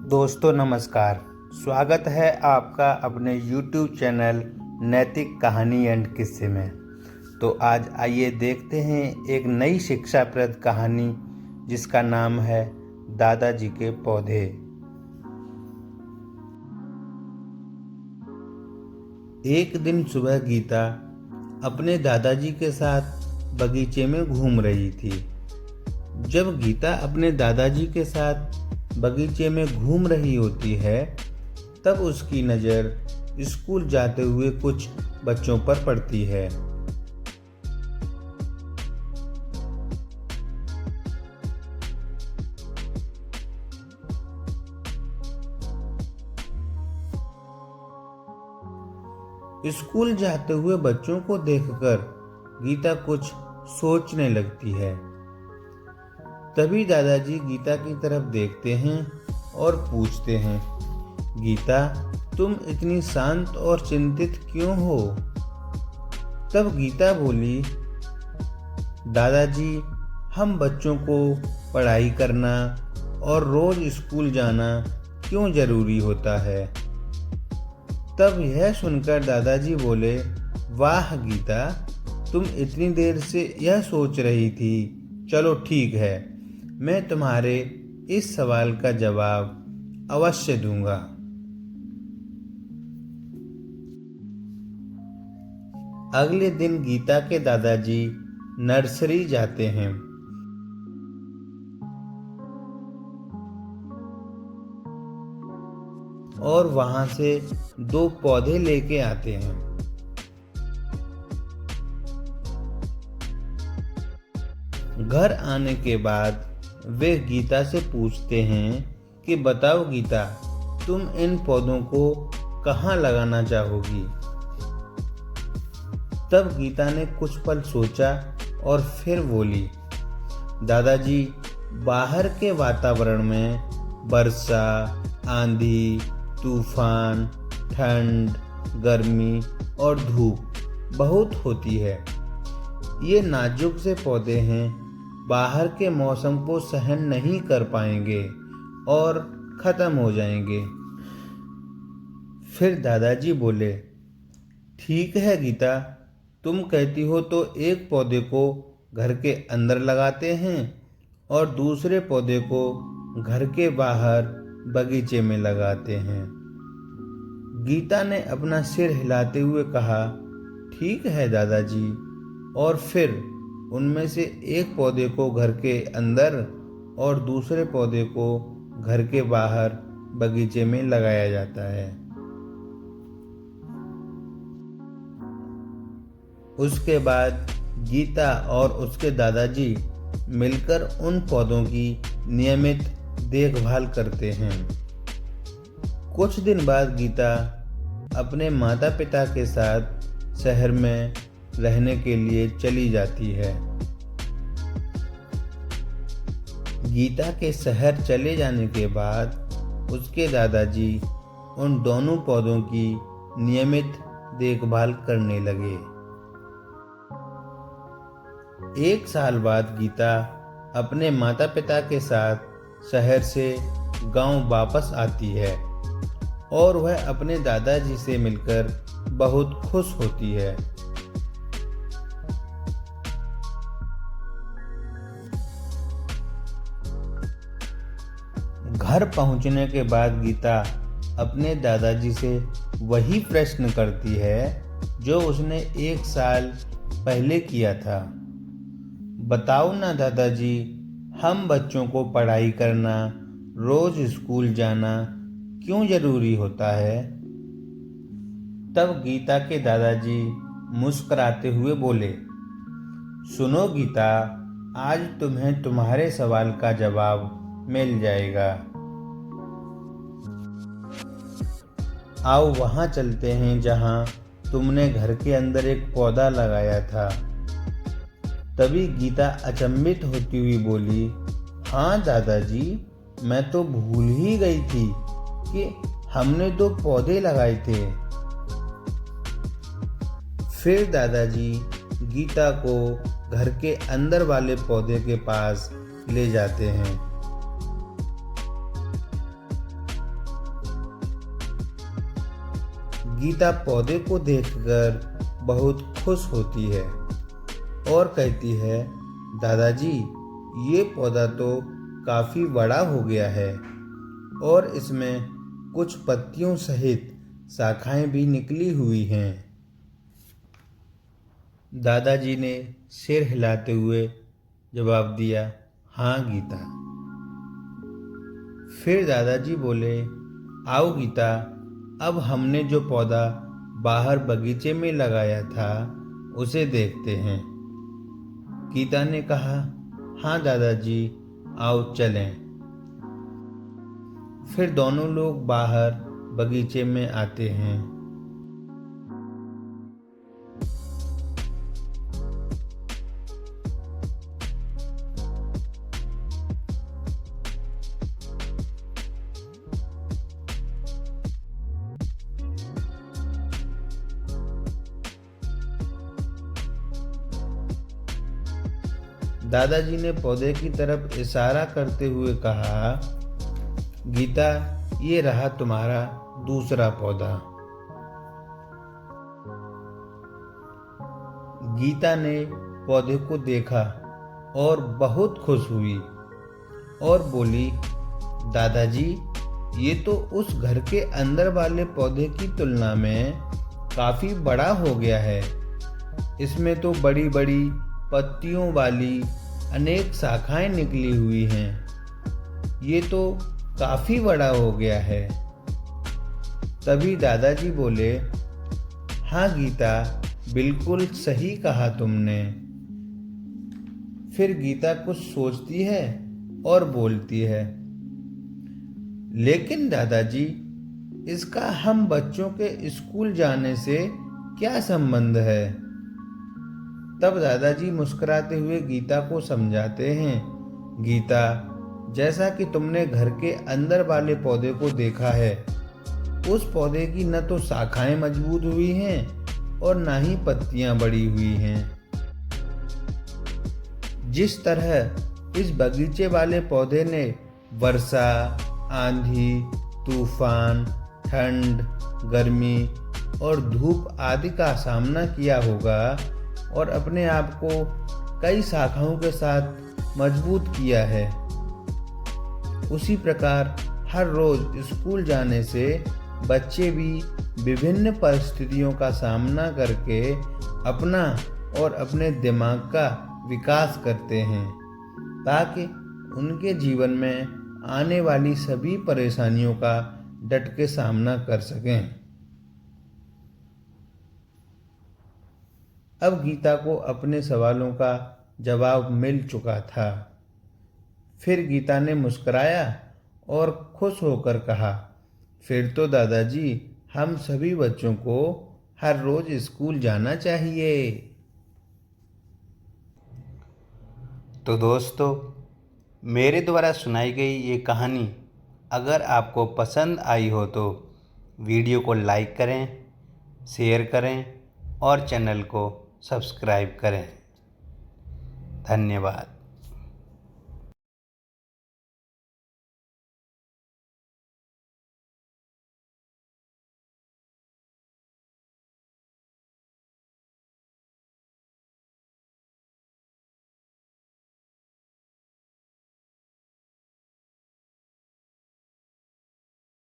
दोस्तों नमस्कार। स्वागत है आपका अपने YouTube चैनल नैतिक कहानी एंड किस्से में। तो आज आइए देखते हैं एक नई शिक्षाप्रद कहानी जिसका नाम है दादाजी के पौधे। एक दिन सुबह गीता अपने दादाजी के साथ बगीचे में घूम रही थी। जब गीता अपने दादाजी के साथ बगीचे में घूम रही होती है तब उसकी नज़र स्कूल जाते हुए कुछ बच्चों पर पड़ती है। स्कूल जाते हुए बच्चों को देखकर गीता कुछ सोचने लगती है। तभी दादाजी गीता की तरफ देखते हैं और पूछते हैं, गीता, तुम इतनी शांत और चिंतित क्यों हो? तब गीता बोली, दादाजी, हम बच्चों को पढ़ाई करना और रोज स्कूल जाना क्यों जरूरी होता है? तब यह सुनकर दादाजी बोले, वाह गीता, तुम इतनी देर से यह सोच रही थी। चलो ठीक है, मैं तुम्हारे इस सवाल का जवाब अवश्य दूंगा। अगले दिन गीता के दादाजी नर्सरी जाते हैं और वहां से 2 पौधे लेके आते हैं। घर आने के बाद वे गीता से पूछते हैं कि बताओ गीता, तुम इन पौधों को कहाँ लगाना चाहोगी? तब गीता ने कुछ पल सोचा और फिर बोली, दादाजी, बाहर के वातावरण में वर्षा, आंधी, तूफान, ठंड, गर्मी और धूप बहुत होती है। ये नाजुक से पौधे हैं, बाहर के मौसम को सहन नहीं कर पाएंगे और खत्म हो जाएंगे। फिर दादाजी बोले, ठीक है गीता, तुम कहती हो तो एक पौधे को घर के अंदर लगाते हैं और दूसरे पौधे को घर के बाहर बगीचे में लगाते हैं। गीता ने अपना सिर हिलाते हुए कहा, ठीक है दादाजी। और फिर उनमें से एक पौधे को घर के अंदर और दूसरे पौधे को घर के बाहर बगीचे में लगाया जाता है। उसके बाद गीता और उसके दादाजी मिलकर उन पौधों की नियमित देखभाल करते हैं। कुछ दिन बाद गीता अपने माता पिता के साथ शहर में रहने के लिए चली जाती है। गीता के शहर चले जाने के बाद उसके दादाजी उन दोनों पौधों की नियमित देखभाल करने लगे। 1 साल बाद गीता अपने माता पिता के साथ शहर से गांव वापस आती है और वह अपने दादाजी से मिलकर बहुत खुश होती है। घर पहुंचने के बाद गीता अपने दादाजी से वही प्रश्न करती है जो उसने 1 साल पहले किया था। बताओ ना दादाजी, हम बच्चों को पढ़ाई करना, रोज स्कूल जाना क्यों जरूरी होता है? तब गीता के दादाजी मुस्कुराते हुए बोले, सुनो गीता, आज तुम्हें तुम्हारे सवाल का जवाब मिल जाएगा। आओ वहां चलते हैं जहां तुमने घर के अंदर एक पौधा लगाया था। तभी गीता अचंभित होती हुई बोली, हाँ दादाजी, मैं तो भूल ही गई थी कि हमने 2 पौधे लगाए थे। फिर दादाजी गीता को घर के अंदर वाले पौधे के पास ले जाते हैं। गीता पौधे को देखकर बहुत खुश होती है और कहती है, दादाजी ये पौधा तो काफ़ी बड़ा हो गया है और इसमें कुछ पत्तियों सहित शाखाएं भी निकली हुई हैं। दादाजी ने सिर हिलाते हुए जवाब दिया, हाँ गीता। फिर दादाजी बोले, आओ गीता, अब हमने जो पौधा बाहर बगीचे में लगाया था उसे देखते हैं। गीता ने कहा, हाँ दादाजी, आओ चलें। फिर दोनों लोग बाहर बगीचे में आते हैं। दादाजी ने पौधे की तरफ इशारा करते हुए कहा, गीता ये रहा तुम्हारा दूसरा पौधा। गीता ने पौधे को देखा और बहुत खुश हुई और बोली, दादाजी ये तो उस घर के अंदर वाले पौधे की तुलना में काफ़ी बड़ा हो गया है। इसमें तो बड़ी बड़ी पत्तियों वाली अनेक शाखाएं निकली हुई हैं। ये तो काफ़ी बड़ा हो गया है। तभी दादाजी बोले, हाँ गीता, बिल्कुल सही कहा तुमने। फिर गीता कुछ सोचती है और बोलती है, लेकिन दादाजी इसका हम बच्चों के स्कूल जाने से क्या संबंध है? तब दादाजी मुस्कुराते हुए गीता को समझाते हैं, गीता, जैसा कि तुमने घर के अंदर वाले पौधे को देखा है, उस पौधे की न तो शाखाएं मजबूत हुई हैं और न ही पत्तियां बड़ी हुई हैं। जिस तरह इस बगीचे वाले पौधे ने वर्षा, आंधी, तूफान, ठंड, गर्मी और धूप आदि का सामना किया होगा और अपने आप को कई शाखाओं के साथ मजबूत किया है, उसी प्रकार हर रोज स्कूल जाने से बच्चे भी विभिन्न परिस्थितियों का सामना करके अपना और अपने दिमाग का विकास करते हैं, ताकि उनके जीवन में आने वाली सभी परेशानियों का डट के सामना कर सकें। अब गीता को अपने सवालों का जवाब मिल चुका था। फिर गीता ने मुस्कुराया और खुश होकर कहा, फिर तो दादाजी हम सभी बच्चों को हर रोज स्कूल जाना चाहिए। तो दोस्तों, मेरे द्वारा सुनाई गई ये कहानी अगर आपको पसंद आई हो तो वीडियो को लाइक करें, शेयर करें और चैनल को सब्सक्राइब करें। धन्यवाद।